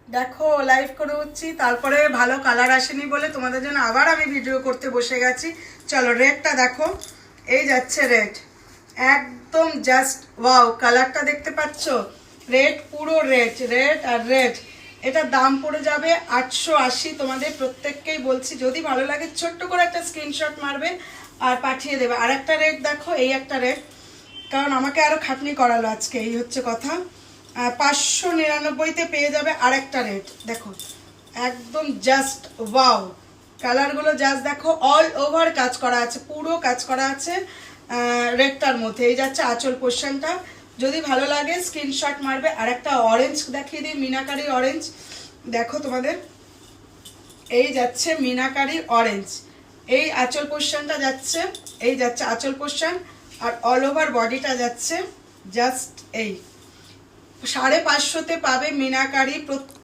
দেখো লাইভ করে হচ্ছি, তারপরে ভালো কালার আসেনি বলে তোমাদের জন্য আবার আমি ভিডিও করতে বসে গেছি। চলো রেডটা দেখো, এই যাচ্ছে রেড, একদম জাস্ট ওয়াও, কালারটা দেখতে পাচ্ছ? রেড, পুরো রেড, রেড আর রেড। এটার দাম পড়ে যাবে 880। তোমাদের প্রত্যেককেই বলছি, যদি ভালো লাগে ছোট্ট করে একটা স্ক্রিনশট মারবে আর পাঠিয়ে দেবে। আর একটা রেড দেখো, এই একটা রেড, কারণ আমাকে আরও খাটনি করালো আজকে, এই হচ্ছে কথা। 599-তে পেয়ে যাবে আরেকটা রেট। দেখো একদম জাস্ট ওয়াও, কালারগুলো জাস্ট দেখো, অল ওভার কাজ করা আছে, পুরো কাজ করা আছে রেডটার মধ্যে। এই যাচ্ছে আঁচল পোর্শনটা, যদি ভালো লাগে স্ক্রিনশট মারবে। আর একটা অরেঞ্জ দেখিয়ে দিই, মিনাকারি অরেঞ্জ। দেখো তোমাদের এই যাচ্ছে মিনাকারি অরেঞ্জ, এই আঁচল পোর্শনটা যাচ্ছে, এই যাচ্ছে আঁচল পোর্শন, আর অল ওভার বডিটা যাচ্ছে জাস্ট এই 550-তে পাবে মিনাকারি।